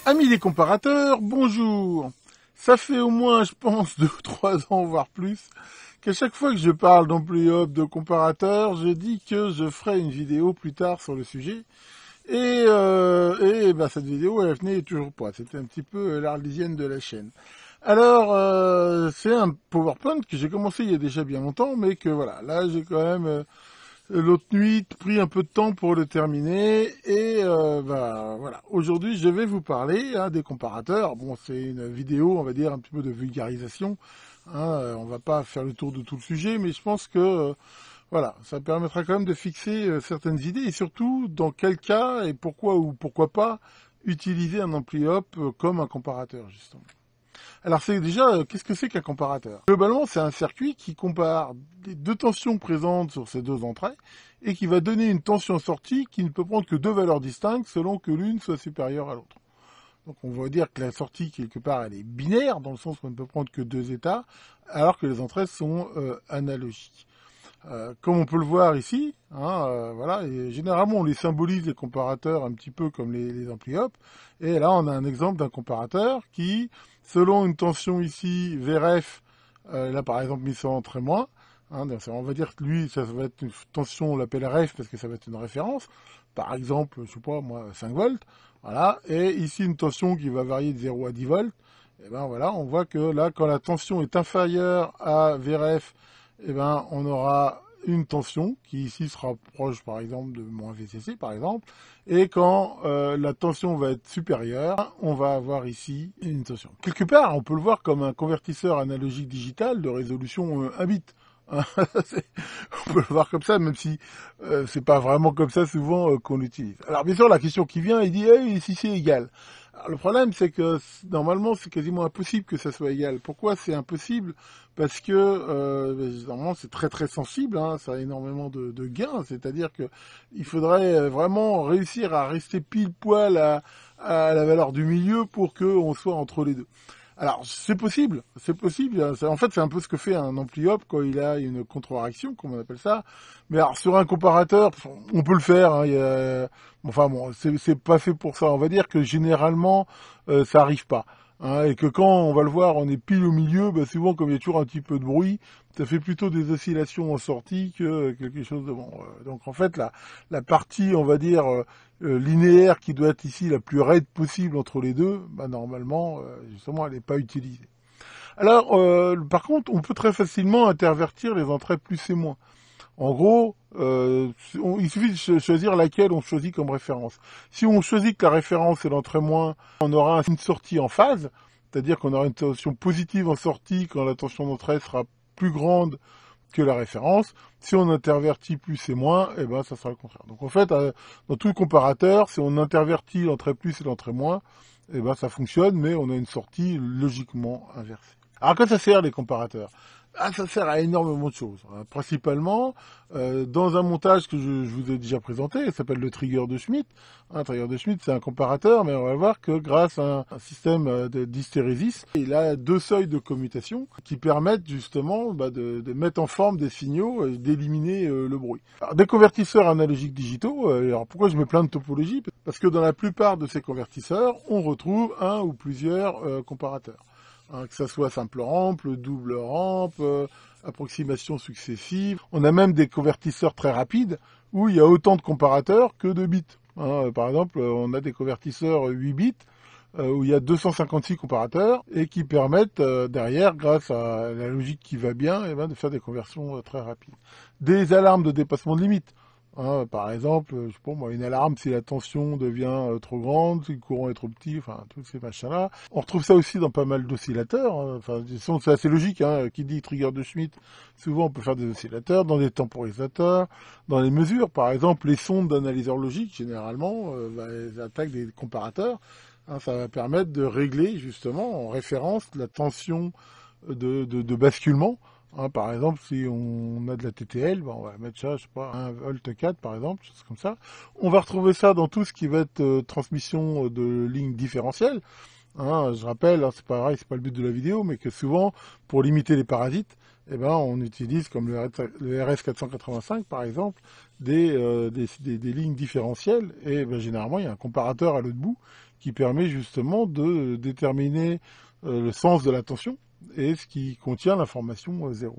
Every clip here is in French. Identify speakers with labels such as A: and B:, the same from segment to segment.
A: Amis des comparateurs, bonjour. Ça fait au moins, je pense, 2 ou 3 ans, voire plus, qu'à chaque fois que je parle d'ampli-hop, de comparateurs, je dis que je ferai une vidéo plus tard sur le sujet. Et cette vidéo, elle venait toujours pas. C'était un petit peu l'arlésienne de la chaîne. Alors, c'est un PowerPoint que j'ai commencé il y a déjà bien longtemps, mais que voilà, là j'ai quand même l'autre nuit pris un peu de temps pour le terminer. Et voilà, aujourd'hui je vais vous parler des comparateurs. Bon, c'est une vidéo, on va dire, un petit peu de vulgarisation. On va pas faire le tour de tout le sujet, mais je pense que voilà, ça permettra quand même de fixer certaines idées et surtout dans quel cas et pourquoi ou pourquoi pas utiliser un ampli hop comme un comparateur justement. Alors c'est déjà, qu'est-ce que c'est qu'un comparateur? Globalement, c'est un circuit qui compare les deux tensions présentes sur ces deux entrées et qui va donner une tension sortie qui ne peut prendre que deux valeurs distinctes selon que l'une soit supérieure à l'autre. Donc on va dire que la sortie, quelque part, elle est binaire, dans le sens où on ne peut prendre que deux états, alors que les entrées sont analogiques. Comme on peut le voir ici, voilà, et généralement on les symbolise les comparateurs un petit peu comme les ampli hop, et là on a un exemple d'un comparateur qui, selon une tension ici VRF, là par exemple mis sur entrée moins, on va dire que lui ça va être une tension, on l'appelle RF parce que ça va être une référence, par exemple, je sais pas moi, 5 volts, voilà, et ici une tension qui va varier de 0 à 10 volts, et ben voilà, on voit que là quand la tension est inférieure à VRF, eh ben, on aura une tension qui ici sera proche par exemple de moins VCC par exemple, et quand la tension va être supérieure, on va avoir ici une tension. Quelque part, on peut le voir comme un convertisseur analogique digital de résolution 1 bit. On peut le voir comme ça, même si c'est pas vraiment comme ça souvent qu'on l'utilise. Alors bien sûr, la question qui vient, il dit hey, si c'est égal. Alors, le problème, c'est que normalement, c'est quasiment impossible que ça soit égal. Pourquoi c'est impossible? Parce que normalement, c'est très très sensible, ça a énormément de gains. C'est-à-dire que il faudrait vraiment réussir à rester pile poil à la valeur du milieu pour qu'on soit entre les deux. Alors, c'est possible, c'est possible. En fait, c'est un peu ce que fait un ampli hop quand il a une contre-réaction, comme on appelle ça. Mais alors, sur un comparateur, on peut le faire. Enfin bon, c'est pas fait pour ça. On va dire que généralement, ça arrive pas. Et que quand on va le voir, on est pile au milieu, souvent comme il y a toujours un petit peu de bruit, ça fait plutôt des oscillations en sortie que quelque chose de bon. Donc en fait, la partie, on va dire, linéaire qui doit être ici la plus raide possible entre les deux, normalement, justement, elle n'est pas utilisée. Alors, par contre, on peut très facilement intervertir les entrées plus et moins. En gros, il suffit de choisir laquelle on choisit comme référence. Si on choisit que la référence est l'entrée moins, on aura une sortie en phase, c'est-à-dire qu'on aura une tension positive en sortie quand la tension d'entrée sera plus grande que la référence. Si on intervertit plus et moins, eh ben ça sera le contraire. Donc en fait, dans tout comparateur, si on intervertit l'entrée plus et l'entrée moins, eh ben ça fonctionne, mais on a une sortie logiquement inversée. Alors à quoi ça sert les comparateurs? Ça sert à énormément de choses. Principalement, dans un montage que je vous ai déjà présenté, il s'appelle le trigger de Schmitt. Un trigger de Schmitt, c'est un comparateur, mais on va voir que grâce à un système d'hystérésis, il a deux seuils de commutation qui permettent justement de mettre en forme des signaux et d'éliminer le bruit. Alors, des convertisseurs analogiques digitaux, alors pourquoi je mets plein de topologies? Parce que dans la plupart de ces convertisseurs, on retrouve un ou plusieurs comparateurs. Que ça soit simple rampe, double rampe, approximation successive. On a même des convertisseurs très rapides où il y a autant de comparateurs que de bits. Par exemple, on a des convertisseurs 8 bits où il y a 256 comparateurs et qui permettent derrière, grâce à la logique qui va bien, de faire des conversions très rapides. Des alarmes de dépassement de limite. Par exemple, je sais pas moi, une alarme si la tension devient trop grande, si le courant est trop petit, enfin tous ces machins-là. On retrouve ça aussi dans pas mal d'oscillateurs. Enfin, c'est assez logique. Qui dit trigger de Schmitt, souvent on peut faire des oscillateurs, dans des temporisateurs, dans les mesures. Par exemple, les sondes d'analyseurs logiques, généralement, elles attaquent des comparateurs. Ça va permettre de régler justement en référence la tension de basculement. Par exemple, si on a de la TTL, on va mettre ça, je sais pas, 1 volt 4 par exemple, chose comme ça. On va retrouver ça dans tout ce qui va être transmission de lignes différentielles. Hein, je rappelle, hein, c'est pas vrai, c'est pas le but de la vidéo, mais que souvent, pour limiter les parasites, eh ben, on utilise, comme le RS485 par exemple, des lignes différentielles, et ben, généralement, il y a un comparateur à l'autre bout qui permet justement de déterminer le sens de la tension et ce qui contient l'information 0.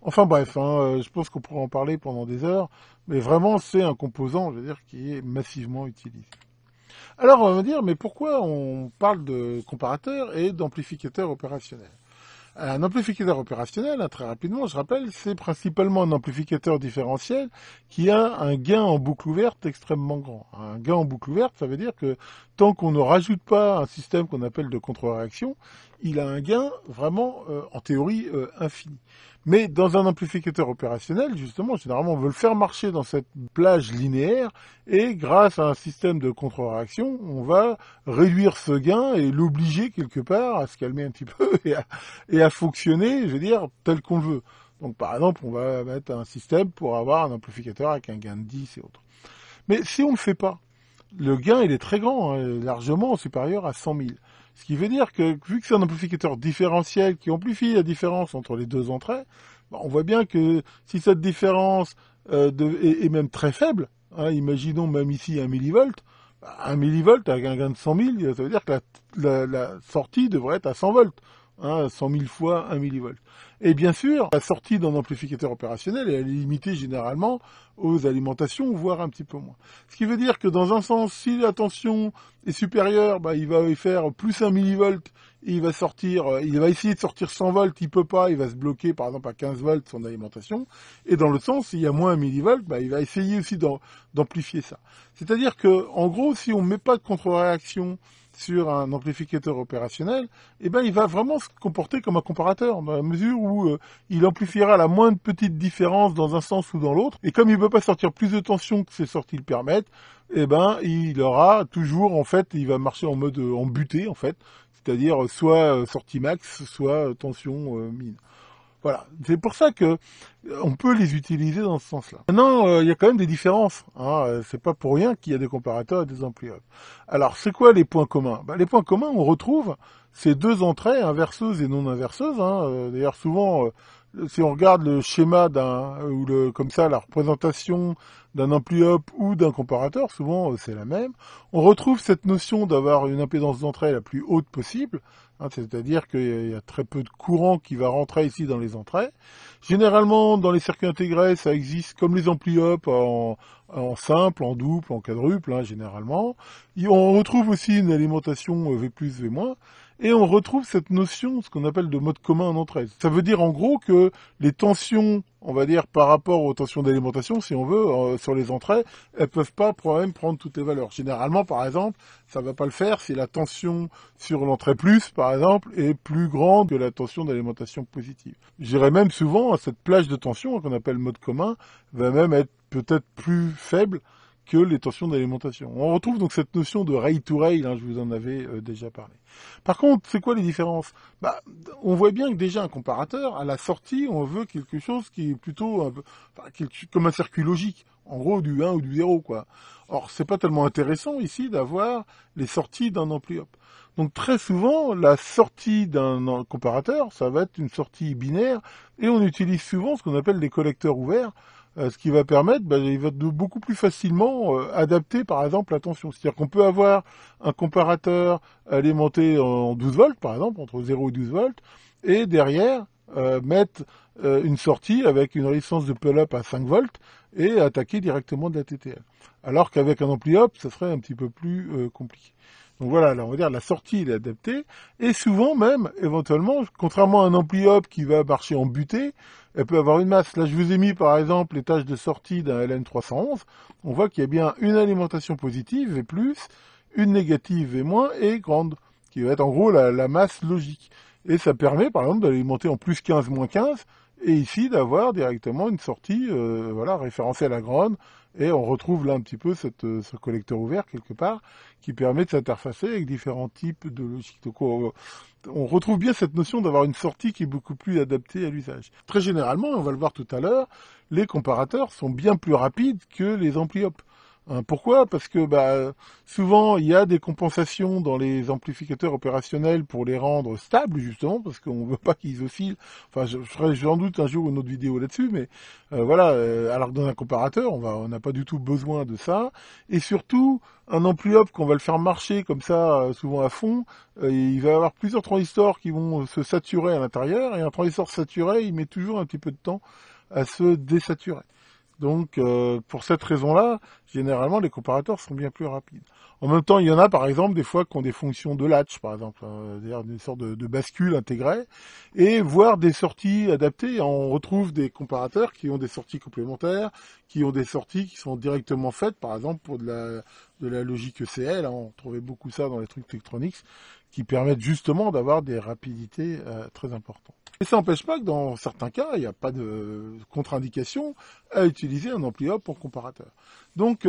A: Enfin bref, hein, je pense qu'on pourrait en parler pendant des heures, mais vraiment, c'est un composant, je veux dire, qui est massivement utilisé. Alors, on va me dire, mais pourquoi on parle de comparateur et d'amplificateur opérationnel? Un amplificateur opérationnel, hein, très rapidement, je rappelle, c'est principalement un amplificateur différentiel qui a un gain en boucle ouverte extrêmement grand. Un gain en boucle ouverte, ça veut dire que tant qu'on ne rajoute pas un système qu'on appelle de contre-réaction, il a un gain vraiment, en théorie, infini. Mais dans un amplificateur opérationnel, justement, généralement, on veut le faire marcher dans cette plage linéaire et grâce à un système de contre-réaction, on va réduire ce gain et l'obliger quelque part à se calmer un petit peu et à fonctionner, je veux dire, tel qu'on le veut. Donc par exemple, on va mettre un système pour avoir un amplificateur avec un gain de 10 et autres. Mais si on ne le fait pas, le gain il est très grand, hein, largement supérieur à 100 000. Ce qui veut dire que vu que c'est un amplificateur différentiel qui amplifie la différence entre les deux entrées, on voit bien que si cette différence est même très faible, hein, imaginons même ici 1 millivolt, 1 millivolt avec un gain de 100 000, ça veut dire que la sortie devrait être à 100 volts. Hein, 100 000 fois 1 millivolt. Et bien sûr, la sortie d'un amplificateur opérationnel elle est limitée généralement aux alimentations, voire un petit peu moins. Ce qui veut dire que dans un sens, si la tension est supérieure, il va y faire plus 1 millivolt, et il va essayer de sortir 100 volts, il peut pas, il va se bloquer par exemple à 15 volts son alimentation. Et dans l'autre sens, s'il y a moins 1 millivolt, il va essayer aussi d'amplifier ça. C'est-à-dire que, en gros, si on ne met pas de contre-réaction sur un amplificateur opérationnel, il va vraiment se comporter comme un comparateur, dans la mesure où il amplifiera la moindre petite différence dans un sens ou dans l'autre, et comme il ne peut pas sortir plus de tension que ses sorties le permettent, il aura toujours, en fait, il va marcher en mode embuté, en fait, c'est-à-dire soit sortie max, soit tension mine. Voilà, c'est pour ça que on peut les utiliser dans ce sens-là. Maintenant, il y a quand même des différences. Hein. C'est pas pour rien qu'il y a des comparateurs et des amplis. Alors, c'est quoi les points communs? Les points communs, on retrouve ces deux entrées inverseuses et non inverseuses. Hein. D'ailleurs, souvent, si on regarde le schéma comme ça, la représentation d'un ampli-up ou d'un comparateur, souvent c'est la même. On retrouve cette notion d'avoir une impédance d'entrée la plus haute possible. Hein, c'est-à-dire qu'il y a très peu de courant qui va rentrer ici dans les entrées. Généralement, dans les circuits intégrés, ça existe comme les ampli-up en simple, en double, en quadruple, hein, généralement. On retrouve aussi une alimentation V+, V-, et on retrouve cette notion, ce qu'on appelle de mode commun en entrée. Ça veut dire en gros que les tensions, on va dire par rapport aux tensions d'alimentation, si on veut, sur les entrées, elles peuvent pas même prendre toutes les valeurs. Généralement, par exemple, ça va pas le faire si la tension sur l'entrée plus, par exemple, est plus grande que la tension d'alimentation positive. Je dirais même souvent, cette plage de tension qu'on appelle mode commun va même être peut-être plus faible que les tensions d'alimentation. On retrouve donc cette notion de rail to rail, hein, je vous en avais déjà parlé. Par contre, c'est quoi les différences? On voit bien que déjà un comparateur, à la sortie, on veut quelque chose qui est plutôt comme un circuit logique, en gros du 1 ou du 0, quoi. Or, c'est pas tellement intéressant ici d'avoir les sorties d'un ampli-up. Donc très souvent, la sortie d'un comparateur, ça va être une sortie binaire, et on utilise souvent ce qu'on appelle des collecteurs ouverts, ce qui va permettre, il va beaucoup plus facilement adapter par exemple la tension. C'est-à-dire qu'on peut avoir un comparateur alimenté en 12 volts par exemple, entre 0 et 12 volts, et derrière mettre une sortie avec une résistance de pull-up à 5 volts et attaquer directement de la TTL. Alors qu'avec un ampli-up, ça serait un petit peu plus compliqué. Donc voilà, là, on va dire la sortie est adaptée, et souvent même, éventuellement, contrairement à un ampli-up qui va marcher en butée, elle peut avoir une masse. Là, je vous ai mis par exemple les tâches de sortie d'un LN311, on voit qu'il y a bien une alimentation positive, V+, une négative, V-, et grande, qui va être en gros la masse logique. Et ça permet par exemple d'alimenter en plus 15, moins 15, et ici d'avoir directement une sortie référencée à la grande, et on retrouve là un petit peu ce collecteur ouvert quelque part qui permet de s'interfacer avec différents types de logique. Donc on retrouve bien cette notion d'avoir une sortie qui est beaucoup plus adaptée à l'usage. Très généralement, on va le voir tout à l'heure, les comparateurs sont bien plus rapides que les ampli-up. Hein, pourquoi? Parce que souvent il y a des compensations dans les amplificateurs opérationnels pour les rendre stables justement, parce qu'on veut pas qu'ils oscillent. Enfin, je ferai sans doute un jour une autre vidéo là-dessus, mais voilà. Alors que dans un comparateur, on n'a pas du tout besoin de ça. Et surtout, un ampli-up qu'on va le faire marcher comme ça, souvent à fond, il va y avoir plusieurs transistors qui vont se saturer à l'intérieur, et un transistor saturé, il met toujours un petit peu de temps à se désaturer. Donc, pour cette raison-là, généralement, les comparateurs sont bien plus rapides. En même temps, il y en a, par exemple, des fois qui ont des fonctions de latch, par exemple, c'est-à-dire des sortes de bascule intégrées, et voire des sorties adaptées. On retrouve des comparateurs qui ont des sorties complémentaires, qui ont des sorties qui sont directement faites, par exemple, pour de la logique ECL. Hein, on trouvait beaucoup ça dans les trucs Tektronix, qui permettent justement d'avoir des rapidités très importantes. Et ça n'empêche pas que dans certains cas, il n'y a pas de contre-indication à utiliser un ampli-up en comparateur. Donc,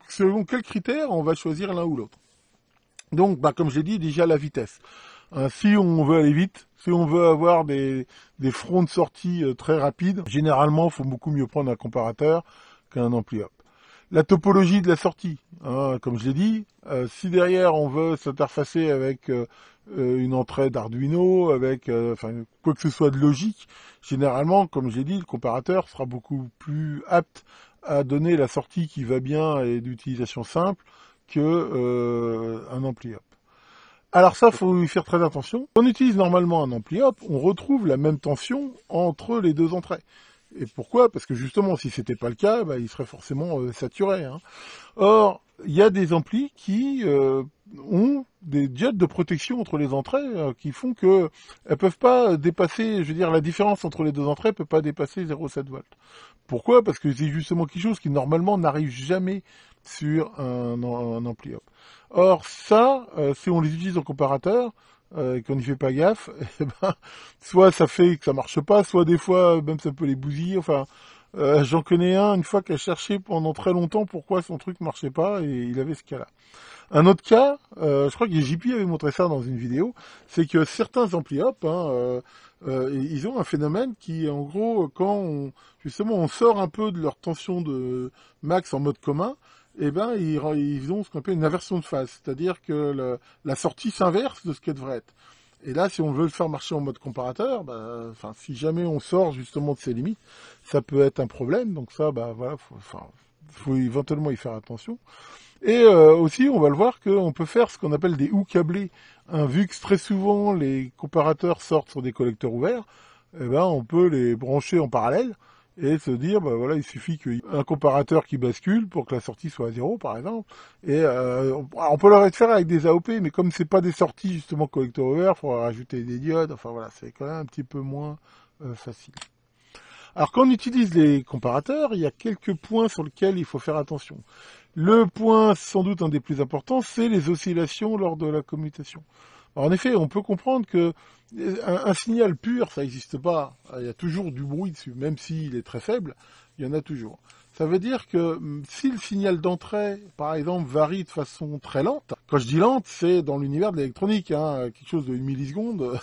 A: selon quels critères on va choisir l'un ou l'autre. Donc, comme j'ai dit, déjà la vitesse. Hein, si on veut aller vite, si on veut avoir des fronts de sortie très rapides, généralement, il faut beaucoup mieux prendre un comparateur qu'un ampli-up. La topologie de la sortie, hein, comme je l'ai dit, si derrière on veut s'interfacer avec une entrée d'Arduino, avec quoi que ce soit de logique, généralement, comme j'ai dit, le comparateur sera beaucoup plus apte à donner la sortie qui va bien et d'utilisation simple que un ampli-up. Alors ça, faut y faire très attention. Quand on utilise normalement un ampli-up, on retrouve la même tension entre les deux entrées. Et pourquoi? Parce que justement, si c'était pas le cas, il serait forcément saturé. Hein. Or, il y a des amplis qui ont des diodes de protection entre les entrées qui font que elles peuvent pas dépasser, je veux dire, la différence entre les deux entrées peut pas dépasser 0,7 volts. Pourquoi? Parce que c'est justement quelque chose qui normalement n'arrive jamais sur un ampli-up. Or, ça, si on les utilise en comparateur, et qu'on n'y fait pas gaffe, soit ça fait que ça marche pas, soit des fois même ça peut les bousiller. Enfin, j'en connais une fois qui a cherché pendant très longtemps pourquoi son truc marchait pas et il avait ce cas-là. Un autre cas, je crois que JP avait montré ça dans une vidéo, c'est que certains ampli-up, ils ont un phénomène qui, en gros, quand justement on sort un peu de leur tension de max en mode commun, ils ont ce qu'on appelle une inversion de phase, c'est-à-dire que la sortie s'inverse de ce qu'elle devrait être. Et là, si on veut le faire marcher en mode comparateur, si jamais on sort justement de ses limites, ça peut être un problème. Donc ça, voilà, faut éventuellement y faire attention. Et aussi, on va le voir qu'on peut faire ce qu'on appelle des houes câblés. Hein, vu que très souvent les comparateurs sortent sur des collecteurs ouverts, on peut les brancher en parallèle et se dire, voilà, il suffit qu'il y ait un comparateur qui bascule pour que la sortie soit à 0, par exemple. Et on peut le faire avec des AOP, mais comme c'est pas des sorties justement collecteur ouvert, il faudra rajouter des diodes. Enfin voilà, c'est quand même un petit peu moins facile. Alors quand on utilise les comparateurs, il y a quelques points sur lesquels il faut faire attention. Le point sans doute un des plus importants, c'est les oscillations lors de la commutation. Alors, en effet, on peut comprendre que un signal pur, ça n'existe pas. Il y a toujours du bruit dessus, même s'il est très faible, il y en a toujours. Ça veut dire que si le signal d'entrée, par exemple, varie de façon très lente, quand je dis lente, c'est dans l'univers de l'électronique, hein, quelque chose de 1 milliseconde,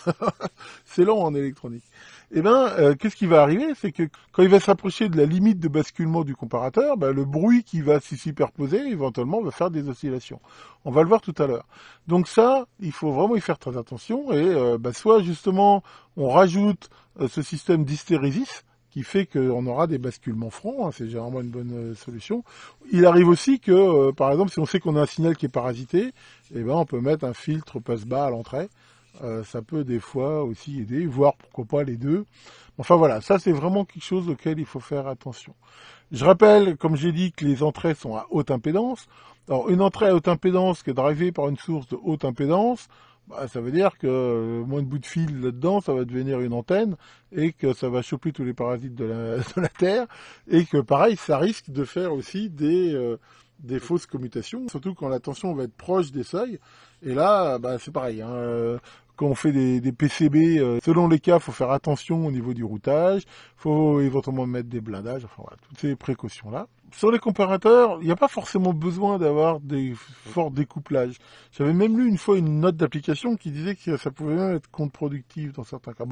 A: c'est lent en électronique. Qu'est-ce qui va arriver? C'est que quand il va s'approcher de la limite de basculement du comparateur, le bruit qui va s'y superposer, éventuellement, va faire des oscillations. On va le voir tout à l'heure. Donc ça, il faut vraiment y faire très attention, et soit justement, on rajoute ce système d'hystérésis, qui fait qu'on aura des basculements francs, hein, c'est généralement une bonne solution. Il arrive aussi que, par exemple, si on sait qu'on a un signal qui est parasité, on peut mettre un filtre passe-bas à l'entrée. Ça peut des fois aussi aider, voire pourquoi pas les deux. Enfin voilà, ça c'est vraiment quelque chose auquel il faut faire attention. Je rappelle, comme j'ai dit, que les entrées sont à haute impédance. Alors une entrée à haute impédance qui est drivée par une source de haute impédance, ça veut dire que moins de bout de fil là-dedans, ça va devenir une antenne et que ça va choper tous les parasites de la Terre et que pareil, ça risque de faire aussi des fausses commutations, surtout quand la tension va être proche des seuils. Et là, c'est pareil. Hein, quand on fait des PCB, selon les cas, faut faire attention au niveau du routage, faut éventuellement mettre des blindages, enfin voilà, toutes ces précautions-là. Sur les comparateurs, il n'y a pas forcément besoin d'avoir des forts découplages. J'avais même lu une fois une note d'application qui disait que ça pouvait même être contre-productif dans certains cas.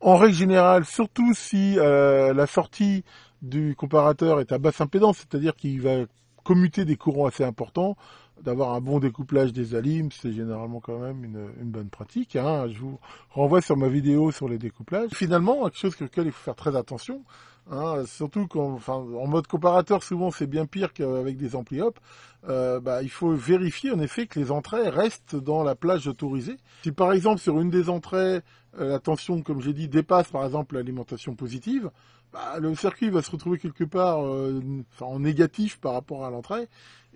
A: En règle générale, surtout si la sortie du comparateur est à basse impédance, c'est-à-dire qu'il va commuter des courants assez importants, d'avoir un bon découplage des alimes, c'est généralement quand même une bonne pratique. Hein. Je vous renvoie sur ma vidéo sur les découplages. Finalement, quelque chose sur lequel il faut faire très attention, hein, surtout en mode comparateur, souvent c'est bien pire qu'avec des amplis hop. Il faut vérifier en effet que les entrées restent dans la plage autorisée. Si par exemple sur une des entrées, la tension, comme j'ai dit, dépasse par exemple l'alimentation positive, le circuit va se retrouver quelque part en négatif par rapport à l'entrée.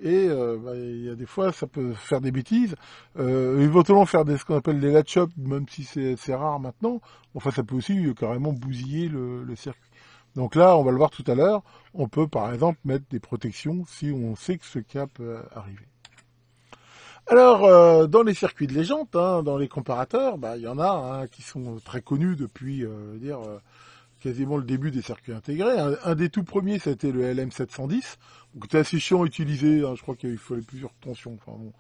A: Et il y a des fois, ça peut faire des bêtises. Éventuellement faire ce qu'on appelle des latch-up, même si c'est rare maintenant. Enfin, ça peut aussi carrément bousiller le circuit. Donc là, on va le voir tout à l'heure, on peut par exemple mettre des protections si on sait que ce cas peut arriver. Alors, dans les circuits de légende, hein, dans les comparateurs, il y en a qui sont très connus depuis quasiment le début des circuits intégrés. Un des tout premiers, ça a été le LM710, qui était assez chiant à utiliser, hein, je crois qu'il fallait plusieurs tensions. Enfin, bon.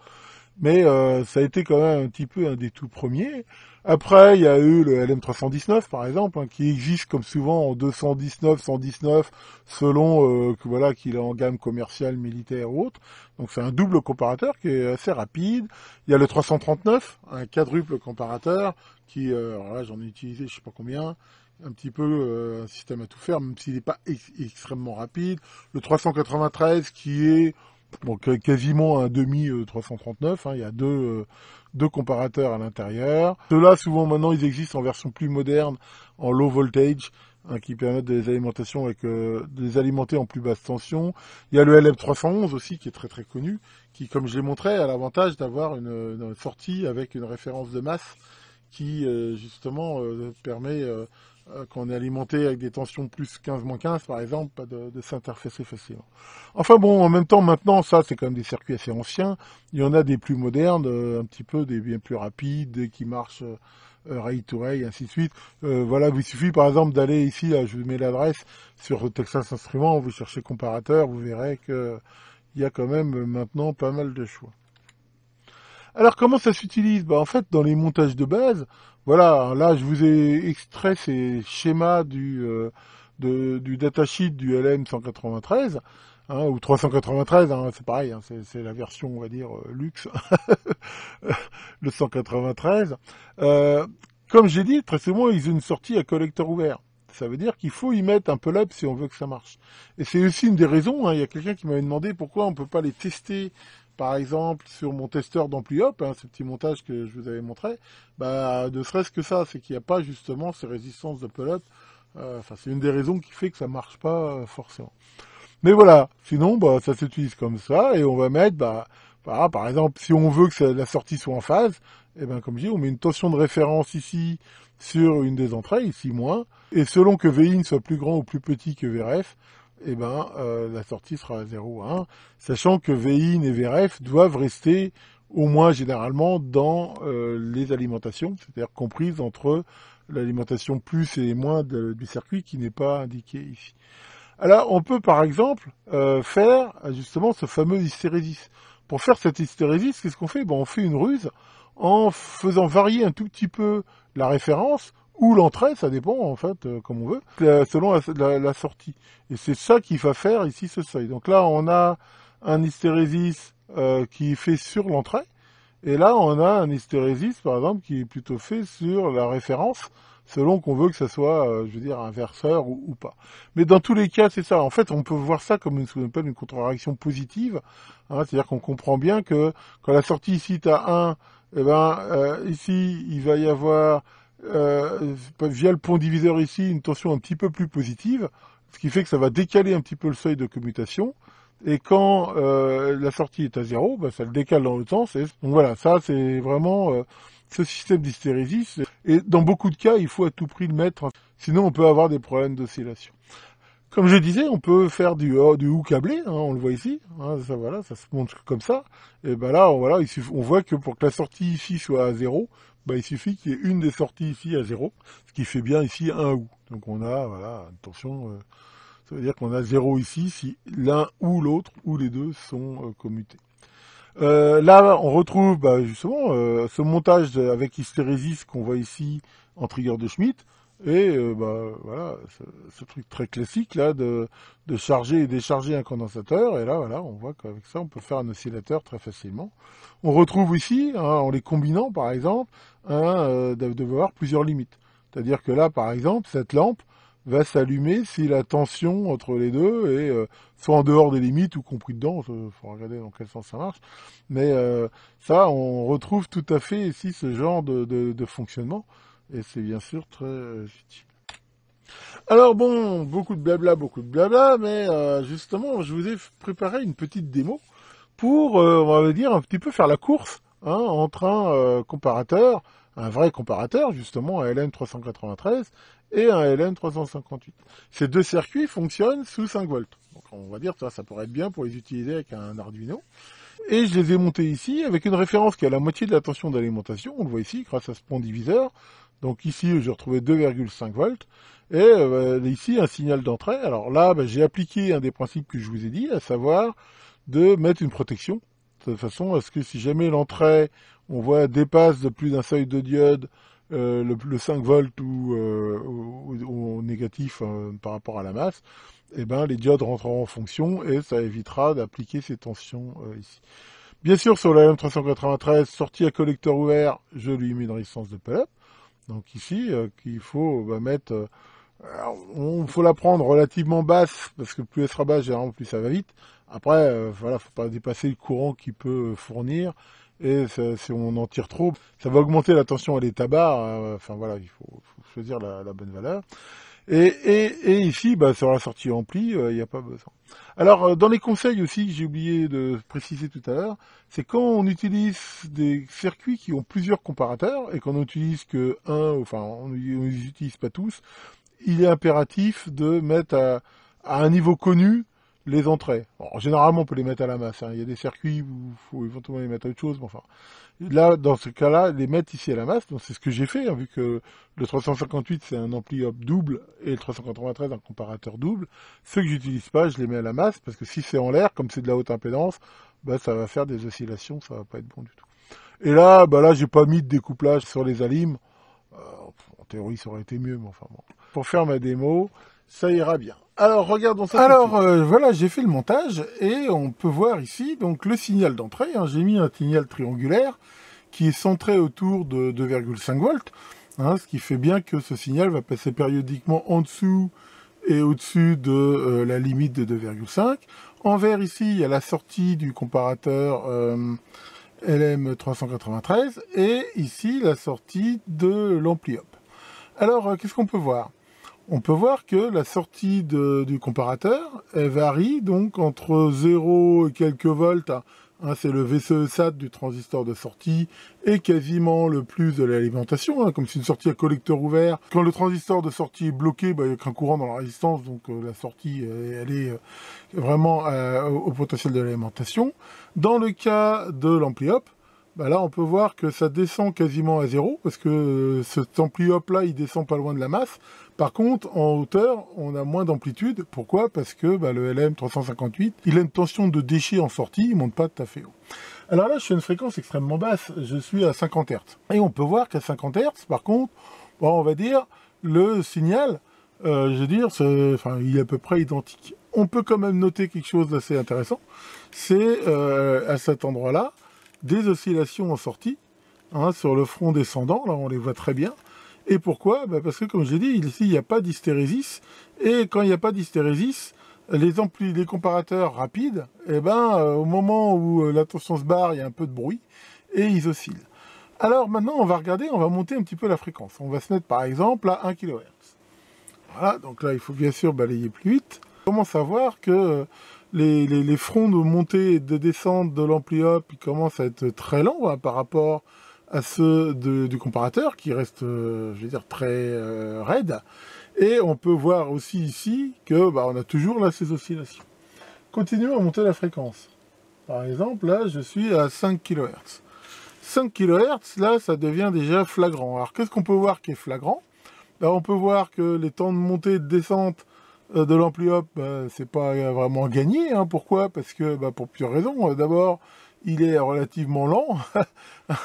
A: Mais ça a été quand même un petit peu un des tout premiers. Après, il y a eu le LM319, par exemple, hein, qui existe comme souvent en 219, 119, selon qu'il est en gamme commerciale, militaire ou autre. Donc c'est un double comparateur qui est assez rapide. Il y a le 339, un quadruple comparateur, qui, alors là j'en ai utilisé je sais pas combien, un petit peu un système à tout faire, même s'il n'est pas extrêmement rapide. Le 393 qui est quasiment un demi 339, hein, il y a deux comparateurs à l'intérieur. Ceux-là, souvent maintenant, ils existent en version plus moderne, en low voltage, hein, qui permettent des alimentations de les alimenter en plus basse tension. Il y a le LM311 aussi, qui est très très connu, qui, comme je l'ai montré, a l'avantage d'avoir une sortie avec une référence de masse qui, justement, permet quand on est alimenté avec des tensions plus 15-15 par exemple, de s'interfacer facilement. Enfin bon, en même temps, maintenant, ça c'est quand même des circuits assez anciens. Il y en a des plus modernes, un petit peu des bien plus rapides, qui marchent ray to ray, ainsi de suite. Voilà, il suffit par exemple d'aller ici, là, je vous mets l'adresse, sur Texas Instruments, vous cherchez comparateur, vous verrez que il y a quand même maintenant pas mal de choix. Alors comment ça s'utilise? En fait, dans les montages de base, voilà, là je vous ai extrait ces schémas du datasheet du LM193, hein, ou 393, hein, c'est pareil, hein, c'est la version, on va dire, luxe, le 193. Comme j'ai dit, très souvent, ils ont une sortie à collecteur ouvert. Ça veut dire qu'il faut y mettre un pull-up si on veut que ça marche. Et c'est aussi une des raisons, hein, il y a quelqu'un qui m'avait demandé pourquoi on ne peut pas les tester, par exemple, sur mon testeur d'ampli hop, hein, ce petit montage que je vous avais montré, ne serait-ce que ça, c'est qu'il n'y a pas justement ces résistances de pull-up. C'est une des raisons qui fait que ça marche pas forcément. Mais voilà, sinon, ça s'utilise comme ça, et on va mettre, par exemple, si on veut que la sortie soit en phase, comme je dis, on met une tension de référence ici sur une des entrées, ici moins, et selon que VIN soit plus grand ou plus petit que VRF, la sortie sera à 0 à 1, sachant que VIN et VRF doivent rester au moins généralement dans les alimentations, c'est-à-dire comprises entre l'alimentation plus et moins du circuit qui n'est pas indiqué ici. Alors, on peut par exemple faire justement ce fameux hystérésis. Pour faire cette hystérésis, qu'est-ce qu'on fait? On fait une ruse en faisant varier un tout petit peu la référence ou l'entrée, ça dépend en fait, comme on veut, selon la sortie. Et c'est ça qui va faire ici ce seuil. Donc là, on a un hystérésis qui est fait sur l'entrée, et là, on a un hystérésis, par exemple, qui est plutôt fait sur la référence, selon qu'on veut que ça soit, inverseur ou pas. Mais dans tous les cas, c'est ça. En fait, on peut voir ça comme ce qu'on appelle une contre-réaction positive. Hein, c'est-à-dire qu'on comprend bien que quand la sortie ici est à 1, ici, il va y avoir, via le pont diviseur ici, une tension un petit peu plus positive, ce qui fait que ça va décaler un petit peu le seuil de commutation. Et quand la sortie est à 0, ça le décale dans l'autre sens. Donc voilà, ça c'est vraiment ce système d'hystérésis. Et dans beaucoup de cas, il faut à tout prix le mettre, sinon on peut avoir des problèmes d'oscillation. Comme je disais, on peut faire du hook câblé, hein, on le voit ici, hein, ça se montre comme ça. Et là, on voit que pour que la sortie ici soit à 0, il suffit qu'il y ait une des sorties ici à 0, ce qui fait bien ici un ou. Donc on a, une tension... ça veut dire qu'on a 0 ici si l'un ou l'autre ou les deux sont commutés. Là, on retrouve justement ce montage avec hystérésis qu'on voit ici en trigger de Schmitt. Et voilà, ce truc très classique là de charger et décharger un condensateur. Et là, voilà, on voit qu'avec ça, on peut faire un oscillateur très facilement. On retrouve ici, hein, en les combinant par exemple, de voir plusieurs limites. C'est-à-dire que là, par exemple, cette lampe va s'allumer si la tension entre les deux est soit en dehors des limites ou compris dedans. Il faut regarder dans quel sens ça marche. Mais ça, on retrouve tout à fait ici ce genre de fonctionnement. Et c'est bien sûr très utile. Alors bon, beaucoup de blabla, mais justement, je vous ai préparé une petite démo pour, on va dire, un petit peu faire la course hein, entre un comparateur, un vrai comparateur, justement, un LM393 et un LM358. Ces deux circuits fonctionnent sous 5 volts. Donc on va dire, ça pourrait être bien pour les utiliser avec un Arduino. Et je les ai montés ici avec une référence qui a la moitié de la tension d'alimentation. On le voit ici grâce à ce pont diviseur. Donc ici, j'ai retrouvé 2,5 volts. Et ici, un signal d'entrée. Alors là, j'ai appliqué un des principes que je vous ai dit, à savoir de mettre une protection. De façon à ce que si jamais l'entrée, on voit, dépasse de plus d'un seuil de diode, le 5 volts ou négatif par rapport à la masse, eh ben, les diodes rentreront en fonction et ça évitera d'appliquer ces tensions ici. Bien sûr, sur la M393, sortie à collecteur ouvert, je lui ai mis une résistance de pull-up. Donc ici, qu'il faut mettre... il faut la prendre relativement basse, parce que plus elle sera basse, généralement, plus ça va vite. Après, voilà, faut pas dépasser le courant qu'il peut fournir. Et si on en tire trop, ça va augmenter la tension à l'état bas. Enfin voilà, il faut choisir la bonne valeur. Et ici, sur la sortie ampli, il n'y a pas besoin. Alors, dans les conseils aussi, que j'ai oublié de préciser tout à l'heure, c'est quand on utilise des circuits qui ont plusieurs comparateurs et qu'on n'utilise que un, enfin, on ne les utilise pas tous, il est impératif de mettre à un niveau connu les entrées. Bon, généralement, on peut les mettre à la masse. Hein. Il y a des circuits où il faut éventuellement les mettre à autre chose, mais enfin... Là, dans ce cas-là, les mettre ici à la masse, donc c'est ce que j'ai fait, hein, vu que le 358 c'est un ampli op double et le 393 un comparateur double. Ceux que j'utilise pas, je les mets à la masse, parce que si c'est en l'air, comme c'est de la haute impédance, ça va faire des oscillations, ça va pas être bon du tout. Et là, là, j'ai pas mis de découplage sur les alimes. En théorie, ça aurait été mieux, mais enfin bon. Pour faire ma démo, ça ira bien. Alors, regardons ça. Alors, voilà, j'ai fait le montage et on peut voir ici donc le signal d'entrée. Hein, j'ai mis un signal triangulaire qui est centré autour de 2,5 volts, hein, ce qui fait bien que ce signal va passer périodiquement en dessous et au-dessus de la limite de 2,5. En vert ici, il y a la sortie du comparateur LM393 et ici la sortie de l'ampli op. Alors, qu'est-ce qu'on peut voir? On peut voir que la sortie du comparateur, elle varie donc entre 0 et quelques volts, hein, c'est le VCE-SAT du transistor de sortie, et quasiment le plus de l'alimentation, hein, comme c'est une sortie à collecteur ouvert. Quand le transistor de sortie est bloqué, il n'y a qu'un courant dans la résistance, donc la sortie, elle est vraiment au potentiel de l'alimentation. Dans le cas de l'ampli op, là on peut voir que ça descend quasiment à zéro, parce que cet ampli op là, il descend pas loin de la masse. Par contre, en hauteur, on a moins d'amplitude. Pourquoi? Parce que le LM358, il a une tension de déchet en sortie, il ne monte pas tout à fait haut. Alors là, je suis à une fréquence extrêmement basse, je suis à 50 Hz. Et on peut voir qu'à 50 Hz, par contre, on va dire, le signal, il est à peu près identique. On peut quand même noter quelque chose d'assez intéressant, c'est à cet endroit-là, des oscillations en sortie, hein, sur le front descendant, là on les voit très bien. Et pourquoi? Parce que, comme j'ai dit, ici, il n'y a pas d'hystérésis. Et quand il n'y a pas d'hystérésis, les comparateurs rapides, au moment où la tension se barre, il y a un peu de bruit, et ils oscillent. Alors maintenant, on va regarder, on va monter un petit peu la fréquence. On va se mettre, par exemple, à 1 kHz. Voilà, donc là, il faut bien sûr balayer plus vite. On commence à voir que les fronts de montée et de descente de l'ampli op, ils commencent à être très lents hein, par rapport à ceux du comparateur qui reste, je vais dire, très raide. Et on peut voir aussi ici que on a toujours là ces oscillations. Continuons à monter la fréquence. Par exemple, là, je suis à 5 kHz. 5 kHz, là, ça devient déjà flagrant. Alors, qu'est-ce qu'on peut voir qui est flagrant? Là, on peut voir que les temps de montée et de descente de l'ampli op, c'est pas vraiment gagné. Hein. Pourquoi? Parce que, pour plusieurs raisons. D'abord, il est relativement lent.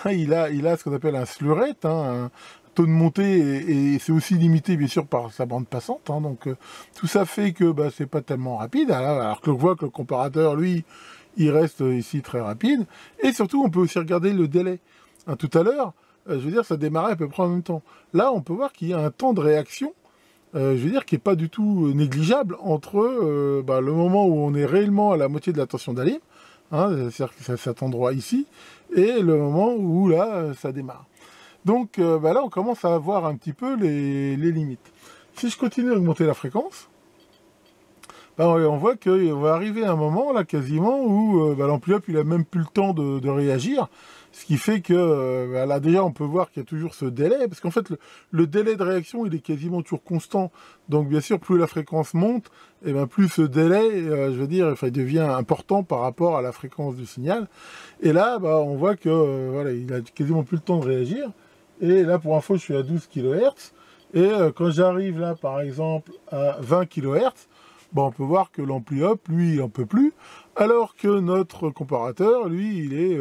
A: il a ce qu'on appelle un slew rate, hein, un taux de montée et c'est aussi limité bien sûr par sa bande passante, hein, donc tout ça fait que bah, c'est pas tellement rapide, alors que l'on voit que le comparateur, lui, il reste ici très rapide, et surtout on peut aussi regarder le délai. Hein, tout à l'heure, je veux dire, ça démarrait à peu près en même temps. Là, on peut voir qu'il y a un temps de réaction, je veux dire, qui est pas du tout négligeable entre bah, le moment où on est réellement à la moitié de la tension d'alim, hein, c'est-à-dire que c'est cet endroit ici, et le moment où là, ça démarre. Donc bah là, on commence à voir un petit peu les limites. Si je continue à augmenter la fréquence, bah, on voit qu'il va arriver un moment, là, quasiment, où bah, l'ampli-up, il a même plus le temps de réagir. Ce qui fait que, bah, là, déjà, on peut voir qu'il y a toujours ce délai, parce qu'en fait, le délai de réaction, il est quasiment toujours constant. Donc, bien sûr, plus la fréquence monte, et ben plus ce délai, je veux dire, enfin, il devient important par rapport à la fréquence du signal. Et là, bah, on voit que, voilà, il a quasiment plus le temps de réagir. Et là, pour info, je suis à 12 kHz. Et quand j'arrive là, par exemple, à 20 kHz, bon, on peut voir que l'ampli-up, lui, il n'en peut plus, alors que notre comparateur, lui, il est...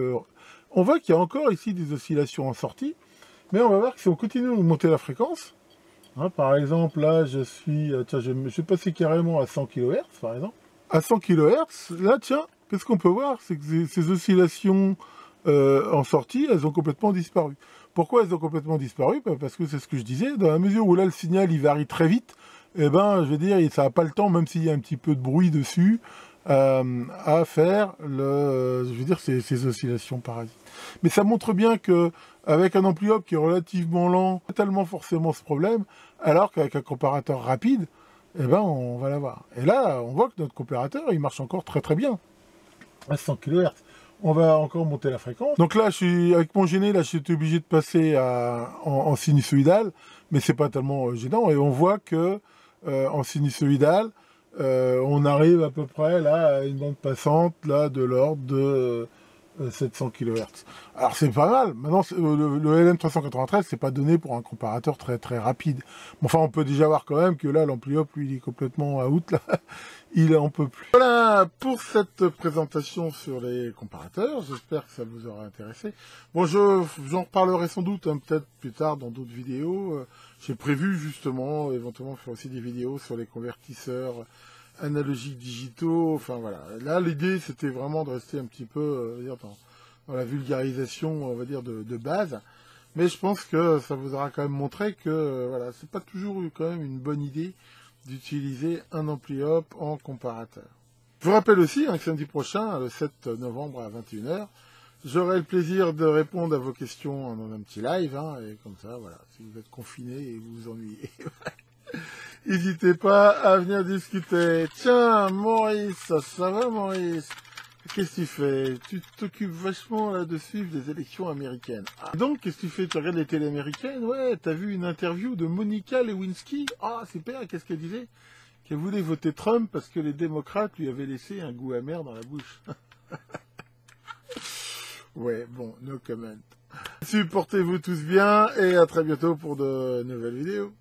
A: on voit qu'il y a encore ici des oscillations en sortie, mais on va voir que si on continue à monter la fréquence, hein, par exemple, là, je suis... tiens, je vais passer carrément à 100 kHz, par exemple. À 100 kHz, là, tiens, qu'est-ce qu'on peut voir? C'est que ces oscillations en sortie, elles ont complètement disparu. Pourquoi elles ont complètement disparu? Parce que c'est ce que je disais, dans la mesure où là, le signal, il varie très vite, eh ben, je veux dire, ça n'a pas le temps, même s'il y a un petit peu de bruit dessus, à faire je veux dire, ces oscillations parasites. Mais ça montre bien que avec un ampli-up qui est relativement lent, pas tellement forcément ce problème, alors qu'avec un comparateur rapide, eh ben, on va l'avoir. Et là, on voit que notre comparateur, il marche encore très très bien, à 100 kHz. On va encore monter la fréquence. Donc là, avec mon gêné, là, je suis obligé de passer en sinusoïdal, mais c'est pas tellement gênant. Et on voit que en sinusoïdal, on arrive à peu près là à une bande passante là de l'ordre de 700 kHz. Alors c'est pas mal. Maintenant, le LM393, c'est pas donné pour un comparateur très très rapide. Bon, enfin, on peut déjà voir quand même que là, l'ampli-up, lui, il est complètement out là. Il en peut plus. Voilà pour cette présentation sur les comparateurs. J'espère que ça vous aura intéressé. Bon, j'en reparlerai sans doute peut-être plus tard dans d'autres vidéos. J'ai prévu justement éventuellement faire aussi des vidéos sur les convertisseurs analogiques digitaux. Enfin voilà. Là, l'idée c'était vraiment de rester un petit peu dans la vulgarisation, on va dire de base. Mais je pense que ça vous aura quand même montré que voilà, c'est pas toujours quand même une bonne idée d'utiliser un ampli-up en comparateur. Je vous rappelle aussi que samedi prochain, le 7 novembre à 21h, j'aurai le plaisir de répondre à vos questions dans un petit live, hein, et comme ça, voilà, si vous êtes confiné et vous vous ennuyez, n'hésitez pas à venir discuter. Tiens, Maurice, ça va Maurice? Qu'est-ce que tu fais? Tu t'occupes vachement là de suivre les élections américaines. Ah, donc, qu'est-ce que tu fais? Tu regardes les télé américaines? Ouais, t'as vu une interview de Monica Lewinsky? Ah, super, qu'est-ce qu'elle disait? Qu'elle voulait voter Trump parce que les démocrates lui avaient laissé un goût amer dans la bouche. Ouais, bon, no comment. Supportez-vous tous bien et à très bientôt pour de nouvelles vidéos.